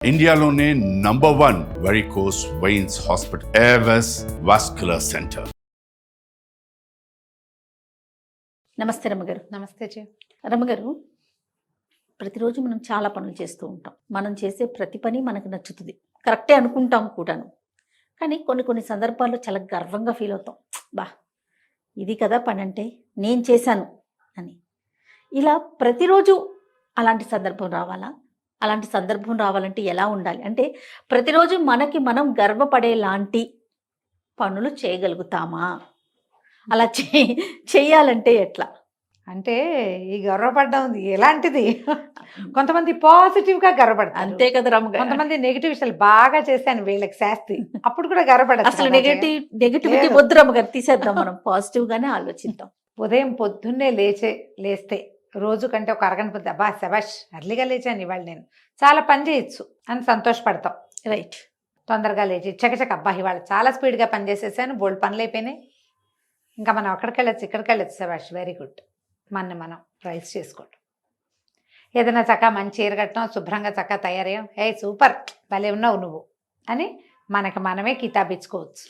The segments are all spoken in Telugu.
ఇండియాలోనే #1 varicose veins hospital Avis vascular centre. నమస్తే రమ్మగారు. నమస్తే జీ. రమ్మగారు, ప్రతిరోజు మనం చాలా పనులు చేస్తూ ఉంటాం. మనం చేసే ప్రతి పని మనకు నచ్చుతుంది, కరెక్టే అనుకుంటాం కూడాను. కానీ కొన్ని సందర్భాల్లో చాలా గర్వంగా ఫీల్ అవుతాం. బా, ఇది కదా పని అంటే, నేను చేశాను అని. ఇలా ప్రతిరోజు అలాంటి సందర్భం రావాలా? అలాంటి సందర్భం రావాలంటే ఎలా ఉండాలి? అంటే ప్రతిరోజు మనకి మనం గర్వపడేలాంటి పనులు చేయగలుగుతామా? అలా చేయాలంటే ఎట్లా? అంటే ఈ గర్వపడ్డం ఎలాంటిది? కొంతమంది పాజిటివ్గా గర్వపడతారు, అంతే కదా రమ్మగారు. కొంతమంది నెగిటివ్ విషయాలు బాగా చేశాను వీళ్ళకి శాస్తి, అప్పుడు కూడా గర్వపడతారు. అసలు నెగిటివిటీ వద్దు రమ్మగారు, తీసేద్దాం. మనం పాజిటివ్ గానే ఆలోచిద్దాం. ఉదయం పొద్దున్నే లేస్తే రోజు కంటే ఒక అరగంట పొద్దు, అబ్బా శబాష్ అర్లీగా లేచాను ఇవాళ, నేను చాలా పని చేయొచ్చు అని సంతోషపడతాం. రైట్. తొందరగా లేచి చకచక, అబ్బా ఇవాళ చాలా స్పీడ్గా పని చేసేసాను, బోల్డ్ పనులు అయిపోయినాయి, ఇంకా మనం అక్కడికి వెళ్ళచ్చు ఇక్కడికి వెళ్ళచ్చు, శబాష్ వెరీ గుడ్. మనం ప్రైజ్ చేసుకోవటం. ఏదైనా చక్క మంచి చీర కట్టడం, శుభ్రంగా చక్క తయారయ్యాం, హే సూపర్ భలే ఉన్నావు నువ్వు అని మనకి మనమే కితాబిచ్చుకోవచ్చు.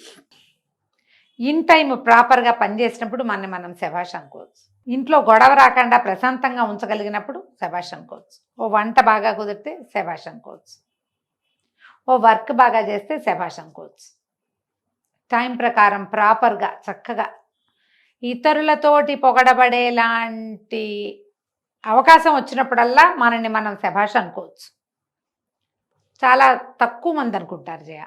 ఇన్ టైం ప్రాపర్గా పనిచేసినప్పుడు మనం శబాష్ అనుకోవచ్చు. ఇంట్లో గొడవ రాకుండా ప్రశాంతంగా ఉంచగలిగినప్పుడు శబాష్ అనుకోవచ్చు. ఓ వంట బాగా కుదిరితే శబాష్ అనుకోవచ్చు. ఓ వర్క్ బాగా చేస్తే శబాష్ అనుకోవచ్చు. టైం ప్రకారం ప్రాపర్గా చక్కగా ఇతరులతోటి పొగడబడేలాంటి అవకాశం వచ్చినప్పుడల్లా మనల్ని మనం శబాష్ అనుకోవచ్చు. చాలా తక్కువ మంది అనుకుంటారు జయ.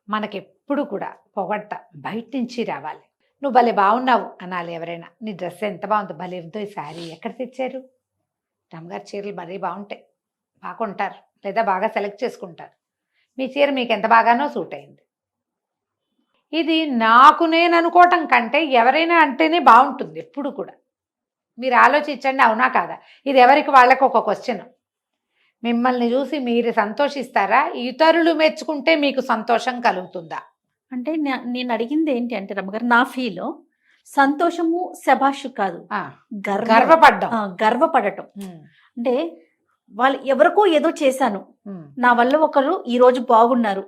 మనకెప్పుడు కూడా పొగడ్ట బయట నుంచి రావాలి. నువ్వు భలే బాగున్నావు అనాలి ఎవరైనా. నీ డ్రెస్ ఎంత బాగుంది, భలే ఉందో ఈ శారీ ఎక్కడ తెచ్చారు? రమ్మగారి చీరలు మరీ బాగుంటాయి, బాగుంటారు, లేదా బాగా సెలెక్ట్ చేసుకుంటారు. మీ చీర మీకు ఎంత బాగానో సూట్ అయింది. ఇది నాకు నేను అనుకోవటం కంటే ఎవరైనా అంటేనే బాగుంటుంది ఎప్పుడు కూడా. మీరు ఆలోచించండి, అవునా కాదా? ఇది ఎవరికి వాళ్ళకి ఒక క్వశ్చన్. మిమ్మల్ని చూసి మీరు సంతోషిస్తారా? ఇతరులు మెచ్చుకుంటే మీకు సంతోషం కలుగుతుందా? అంటే నేను అడిగింది ఏంటి అంటే రమ్మగారు, నా ఫీల్ సంతోషము శబాషు కాదు, గర్వపడటం. అంటే వాళ్ళు ఎవరికో ఏదో చేశాను, నా వల్ల ఒకరు ఈ రోజు బాగున్నారు,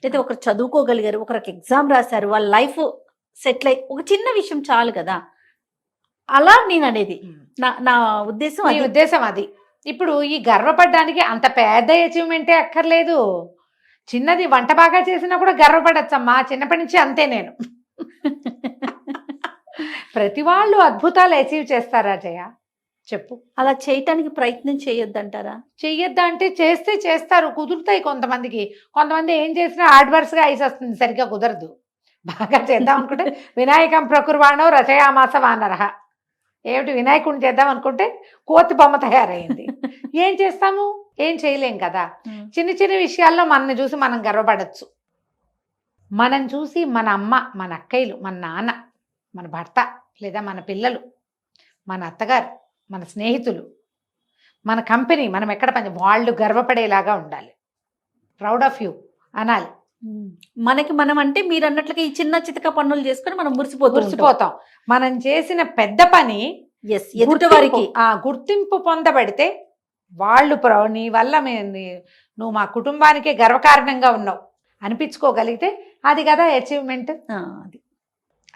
లేదా ఒకరు చదువుకోగలిగారు, ఒకరికి ఎగ్జామ్ రాశారు, వాళ్ళ లైఫ్ సెటిల్ అయ్యి, ఒక చిన్న విషయం చాలు కదా. అలా నేను అనేది నా ఉద్దేశం అది. ఇప్పుడు ఈ గర్వపడడానికి అంత పెద్ద అచీవ్మెంటే అక్కర్లేదు. చిన్నది వంట బాగా చేసినా కూడా గర్వపడచ్చమ్మా. చిన్నప్పటి నుంచి అంతే నేను. ప్రతి వాళ్ళు అద్భుతాలు అచీవ్ చేస్తారా జయ? చెప్పు. అలా చేయటానికి ప్రయత్నం చేయొద్దంటారా? చెయ్యొద్దా అంటే చేస్తే చేస్తారు, కుదురుతాయి కొంతమందికి. కొంతమంది ఏం చేసినా ఆడ్వర్స్గా ఐసొస్తుంది, సరిగ్గా కుదరదు. బాగా చేద్దాం అనుకుంటే వినాయకం ప్రకుర్వాణో రచయామాస వానరహ. ఏమిటి, వినాయకుడిని చేద్దాం అనుకుంటే కోతి బొమ్మ తయారైంది. ఏం చేస్తాము? ఏం చేయలేం కదా. చిన్న చిన్న విషయాల్లో మనల్ని చూసి మనం గర్వపడచ్చు. మనం చూసి మన అమ్మ, మన అక్కయ్యలు, మన నాన్న, మన భర్త, లేదా మన పిల్లలు, మన అత్తగారు, మన స్నేహితులు, మన కంపెనీ, మనం ఎక్కడ వాళ్ళు గర్వపడేలాగా ఉండాలి. ప్రౌడ్ ఆఫ్ యూ అనాలి. మనకి మనం అంటే మీరు అన్నట్లుగా ఈ చిన్న చితక పనులు చేసుకొని మనం మురిసిపోతాం. మనం చేసిన పెద్ద పని ఎదుటి వారికి గుర్తింపు పొందబడితే వాళ్ళు నీ వల్ల నువ్వు మా కుటుంబానికే గర్వకారణంగా ఉన్నావు అనిపించుకోగలిగితే అది కదా అచీవ్మెంట్.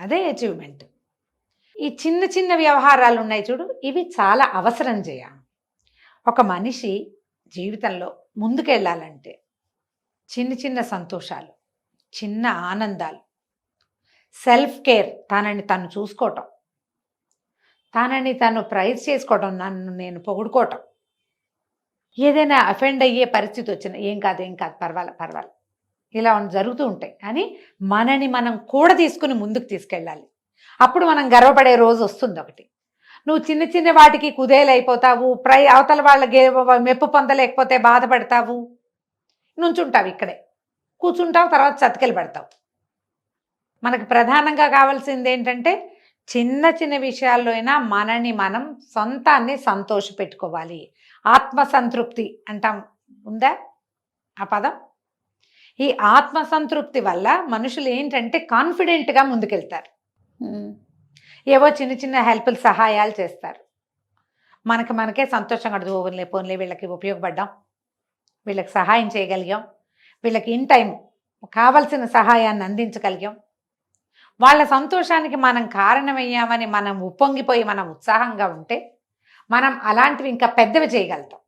అదే అచీవ్మెంట్. ఈ చిన్న చిన్న వ్యవహారాలు ఉన్నాయి చూడు, ఇవి చాలా అవసరం చేయ. ఒక మనిషి జీవితంలో ముందుకెళ్ళాలంటే చిన్న చిన్న సంతోషాలు, చిన్న ఆనందాలు, సెల్ఫ్ కేర్, తనని తను చూసుకోవటం, తనని తను ప్రైజ్ చేసుకోవటం, నన్ను నేను పొగుడుకోవటం. ఏదైనా అఫెండ్ అయ్యే పరిస్థితి వచ్చినా ఏం కాదు పర్వాలేదు ఇలా జరుగుతూ ఉంటాయి అని మనని మనం కూడా తీసుకుని ముందుకు తీసుకెళ్ళాలి. అప్పుడు మనం గర్వపడే రోజు వస్తుంది ఒకటి. నువ్వు చిన్న చిన్న వాటికి కుదేలైపోతావు, అవతల వాళ్ళ మెప్పు పొందలేకపోతే బాధపడతావు, నుంచుంటావు, ఇక్కడే కూర్చుంటావు, తర్వాత చతికిలు పెడతావు. మనకు ప్రధానంగా కావాల్సింది ఏంటంటే చిన్న చిన్న విషయాల్లో అయినా మనని మనం సొంతాన్ని సంతోష పెట్టుకోవాలి. ఆత్మసంతృప్తి అంటాం, ఉందా ఆ పదం? ఈ ఆత్మసంతృప్తి వల్ల మనుషులు ఏంటంటే కాన్ఫిడెంట్గా ముందుకెళ్తారు. ఏవో చిన్న చిన్న హెల్ప్లు, సహాయాలు చేస్తారు. మనకే సంతోషంగా పోన్లే వీళ్ళకి ఉపయోగపడ్డాం, వీళ్ళకి సహాయం చేయగలిగాం, వీళ్ళకి ఇన్ టైం కావలసిన సహాయాన్ని అందించగలిగాం, వాళ్ళ సంతోషానికి మనం కారణమయ్యామని మనం ఉప్పొంగిపోయి మనం ఉత్సాహంగా ఉంటే మనం అలాంటివి ఇంకా పెద్దవి చేయగలుగుతాం.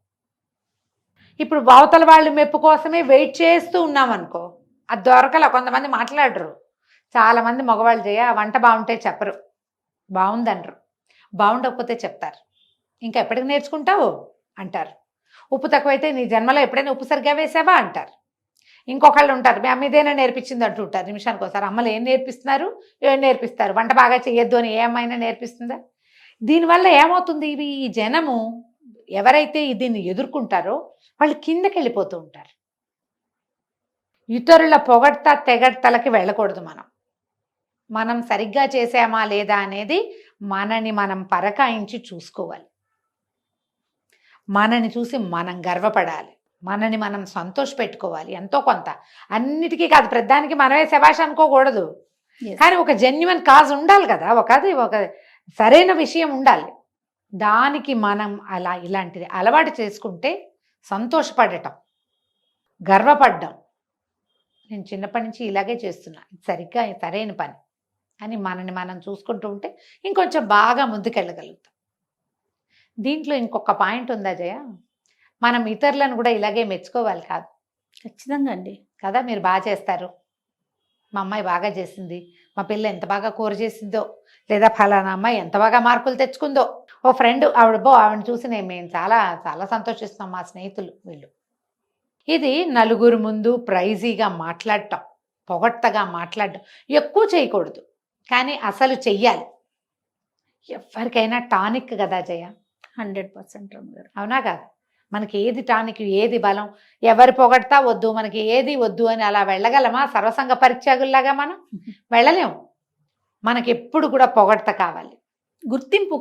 ఇప్పుడు అవతల వాళ్ళు మెప్పు కోసమే వెయిట్ చేస్తూ ఉన్నామనుకో, అది దొరకల. కొంతమంది మాట్లాడరు. చాలామంది మగవాళ్ళు వంట బాగుంటే చెప్పరు, బాగుందనరు, బాగుండకపోతే చెప్తారు. ఇంకా ఎప్పటికి నేర్చుకుంటావు అంటారు. ఉప్పు తక్కువైతే నీ జన్మలో ఎప్పుడైనా ఉప్పు సరిగ్గా వేసావా అంటారు. ఇంకొకళ్ళు ఉంటారు, మీ అమ్మ ఇదేనా నేర్పించింది అంటుంటారు. నిమిషానికి ఒకసారి అమ్మలు ఏం నేర్పిస్తున్నారు, ఏం నేర్పిస్తారు, వంట బాగా చేయొద్దు అని ఏ అమ్మాయినా నేర్పిస్తుందా? దీనివల్ల ఏమవుతుంది, ఈ జనము ఎవరైతే దీన్ని ఎదుర్కొంటారో వాళ్ళు కిందకి వెళ్ళిపోతూ ఉంటారు. ఇతరుల పొగడ్త తెగడ్తలకి వెళ్ళకూడదు. మనం సరిగ్గా చేసామా లేదా అనేది మనని మనం పరకాయించి చూసుకోవాలి. మనని చూసి మనం గర్వపడాలి, మనని మనం సంతోష పెట్టుకోవాలి. ఎంతో కొంత, అన్నిటికీ కాదు, ప్రతిదానికి మనమే శభాష్ అనుకోకూడదు. కానీ ఒక జెన్యున్ కాజ్ ఉండాలి కదా, ఒక సరైన విషయం ఉండాలి. దానికి మనం ఇలాంటిది అలవాటు చేసుకుంటే సంతోషపడటం, గర్వపడ్డం. నేను చిన్నప్పటి నుంచి ఇలాగే చేస్తున్నా, సరిగ్గా సరైన పని అని మనని మనం చూసుకుంటూ ఉంటే ఇంకొంచెం బాగా ముందుకెళ్ళగలుగుతాం. దీంట్లో ఇంకొక పాయింట్ ఉందా జయ, మనం ఇతరులను కూడా ఇలాగే మెచ్చుకోవాలి కాదు? ఖచ్చితంగా అండి. కదా, మీరు బాగా చేస్తారు, మా అమ్మాయి బాగా చేసింది, మా పిల్ల ఎంత బాగా కూర చేసిందో, లేదా ఫలానా అమ్మాయి ఎంత బాగా మార్కులు తెచ్చుకుందో. ఓ ఫ్రెండ్ ఆవిడని చూసి మేము చాలా చాలా సంతోషిస్తున్నాం, మా స్నేహితులు వీళ్ళు. ఇది నలుగురు ముందు ప్రైజీగా మాట్లాడటం, పొగట్టగా మాట్లాడటం ఎక్కువ చేయకూడదు, కానీ అసలు చెయ్యాలి. ఎవరికైనా టానిక్ కదా జయ, 100% రమ్మగారు. అవునా కాదు? మనకి ఏది టానిక్, ఏది బలం, ఎవరి పొగడతా వద్దు, మనకి ఏది వద్దు అని అలా వెళ్ళగలమా? సర్వసంగ పరిత్యాగుల్లాగా మనం వెళ్ళలేము. మనకి ఎప్పుడు కూడా పొగడత కావాలి, గుర్తింపు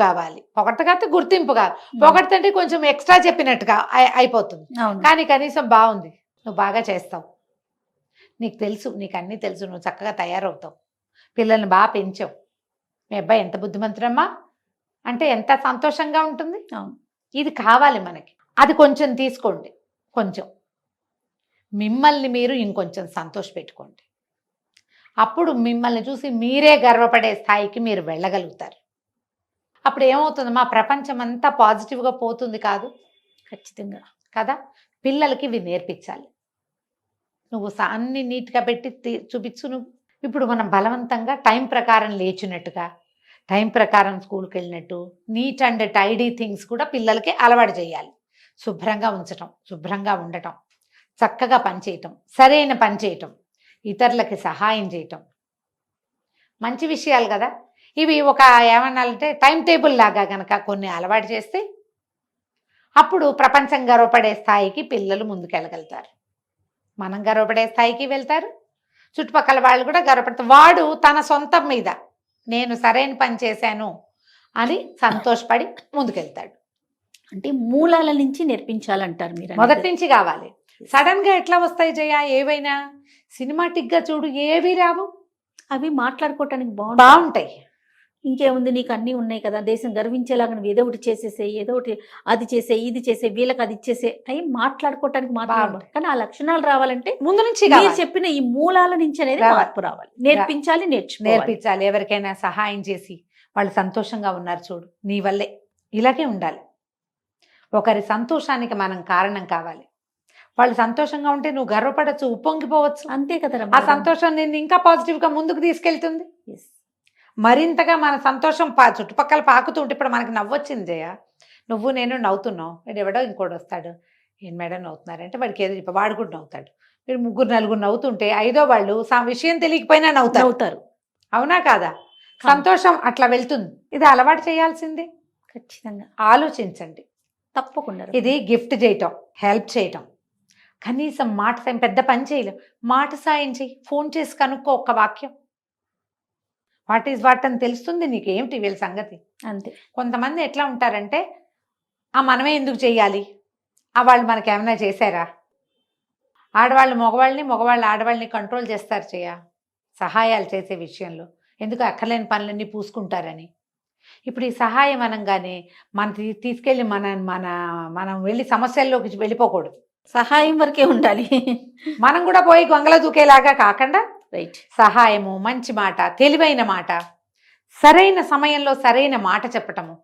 కావాలి. పొగడత కాకపోతే గుర్తింపు కావాలి. పొగడతంటే కొంచెం ఎక్స్ట్రా చెప్పినట్టుగా అయిపోతుంది. కానీ కనీసం బాగుంది, నువ్వు బాగా చేస్తావు, నీకు తెలుసు, నీకు అన్నీ తెలుసు, నువ్వు చక్కగా తయారవుతావు, పిల్లల్ని బాగా పెంచావు, మీ అబ్బాయి ఎంత బుద్ధిమంతుడమ్మా అంటే ఎంత సంతోషంగా ఉంటుంది. ఇది కావాలి మనకి. అది కొంచెం తీసుకోండి, కొంచెం మిమ్మల్ని మీరు ఇంకొంచెం సంతోష పెట్టుకోండి. అప్పుడు మిమ్మల్ని చూసి మీరే గర్వపడే స్థాయికి మీరు వెళ్ళగలుగుతారు. అప్పుడు ఏమవుతుంది, మా ప్రపంచం అంతా పాజిటివ్గా పోతుంది కాదు? ఖచ్చితంగా కదా. పిల్లలకి ఇవి నేర్పించాలి. నువ్వు అన్ని నీట్గా పెట్టి చూపించు. నువ్వు ఇప్పుడు మనం బలవంతంగా టైం ప్రకారం లేచినట్టుగా, టైం ప్రకారం స్కూల్కి వెళ్ళినట్టు, నీట్ అండ్ టైడీ థింగ్స్ కూడా పిల్లలకి అలవాటు చేయాలి. శుభ్రంగా ఉంచటం, శుభ్రంగా ఉండటం, చక్కగా పనిచేయటం, సరైన పని చేయటం, ఇతరులకి సహాయం చేయటం మంచి విషయాలు కదా. ఇవి ఒక ఏమన్నాలంటే టైం టేబుల్ లాగా కనుక కొన్ని అలవాటు చేస్తే అప్పుడు ప్రపంచం గర్వపడే స్థాయికి పిల్లలు ముందుకెళ్ళగలుగుతారు, మనం గర్వపడే స్థాయికి వెళ్తారు, చుట్టుపక్కల వాళ్ళు కూడా గర్వపడతారు. వాడు తన సొంతం మీద నేను సరైన పని చేశాను అని సంతోషపడి ముందుకెళ్తాడు. అంటే మూలాల నుంచి నేర్పించాలంటారు మీరు. మొదటి నుంచి కావాలి. సడన్ గా ఎట్లా వస్తాయి జయ? ఏవైనా సినిమాటిక్ గా చూడు, ఏవి రావు. అవి మాట్లాడుకోవటానికి బాగుంటాయి. ఇంకేముంది, నీకు అన్నీ ఉన్నాయి కదా, దేశం గర్వించేలాగా నువ్వు ఏదో ఒకటి చేసేసే, ఏదో ఒకటి అది చేసే, ఇది చేసే, వీళ్ళకి అది ఇచ్చేసే, అవి మాట్లాడుకోవటానికి మాత్రం. కానీ ఆ లక్షణాలు రావాలంటే ముందు నుంచి చెప్పిన ఈ మూలాల నుంచి అనేది మార్పు రావాలి. నేర్పించాలి. ఎవరికైనా సహాయం చేసి వాళ్ళు సంతోషంగా ఉన్నారు చూడు, నీ వల్లే. ఇలాగే ఉండాలి. ఒకరి సంతోషానికి మనం కారణం కావాలి. వాళ్ళు సంతోషంగా ఉంటే నువ్వు గర్వపడచ్చు, ఉప్పొంగిపోవచ్చు. అంతే కదా. ఆ సంతోషం నిన్ను ఇంకా పాజిటివ్గా ముందుకు తీసుకెళ్తుంది. మరింతగా మన సంతోషం చుట్టుపక్కల పాకుతూ ఉంటే, ఇప్పుడు మనకి నవ్వొచ్చింది జయ, నువ్వు నేను నవ్వుతున్నావు, వీడు ఎవడో ఇంకోటి వస్తాడు, ఏం మేడం నవ్వుతున్నారంటే వాడికి ఏదో చెప్పి వాడు కూడా నవ్వుతాడు. వీడు ముగ్గురు నలుగురు నవ్వుతుంటే ఐదో వాళ్ళు విషయం తెలియకపోయినా నవ్వుతారు. అవునా కాదా? సంతోషం అట్లా వెళ్తుంది. ఇది అలవాటు చేయాల్సిందే. ఖచ్చితంగా ఆలోచించండి. తప్పకుండా. ఇది గిఫ్ట్ చేయటం, హెల్ప్ చేయటం, కనీసం మాట సాయం, పెద్ద పని చేయలేం, మాట సాయం చేయి, ఫోన్ చేసి కనుక్కో, ఒక్క వాక్యం, వాట్ ఈజ్ వాట్ అని తెలుస్తుంది నీకు, ఏమిటి వీళ్ళ సంగతి. అంతే. కొంతమంది ఎట్లా ఉంటారంటే, మనమే ఎందుకు చెయ్యాలి, వాళ్ళు మనకి ఏమైనా చేశారా? ఆడవాళ్ళు మగవాళ్ళని, మగవాళ్ళు ఆడవాళ్ళని కంట్రోల్ చేస్తారు చేయ సహాయాలు చేసే విషయంలో. ఎందుకు అక్కర్లేని పనులన్నీ పూసుకుంటారని. ఇప్పుడు ఈ సహాయం అనగానే తీసుకెళ్ళి మనం వెళ్ళి సమస్యల్లోకి వెళ్ళిపోకూడదు. సహాయం వరకే ఉండాలి. మనం కూడా పోయి గొంగలో దూకేలాగా కాకుండా రైట్. సహాయము, మంచి మాట, తెలివైన మాట, సరైన సమయంలో సరైన మాట చెప్పటము,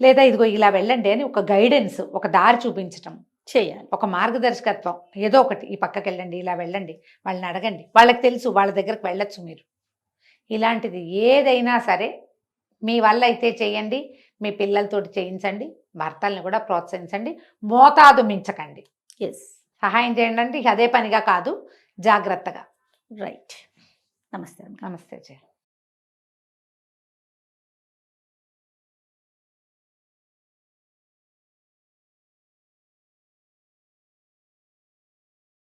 లేదా ఇదిగో ఇలా వెళ్ళండి అని ఒక గైడెన్స్, ఒక దారి చూపించటం, చేయాలి. ఒక మార్గదర్శకత్వం, ఏదో ఒకటి ఈ పక్కకి వెళ్ళండి, ఇలా వెళ్ళండి, వాళ్ళని అడగండి, వాళ్ళకి తెలుసు, వాళ్ళ దగ్గరికి వెళ్ళొచ్చు మీరు. ఇలాంటిది ఏదైనా సరే మీ వల్ల అయితే చేయండి, మీ పిల్లలతోటి చేయించండి, భర్తల్ని కూడా ప్రోత్సహించండి, మోతాదు మించకండి. ఎస్. సహాయం చేయండి అంటే ఇక అదే పనిగా కాదు, జాగ్రత్తగా. రైట్. నమస్తే. నమస్తే జయ.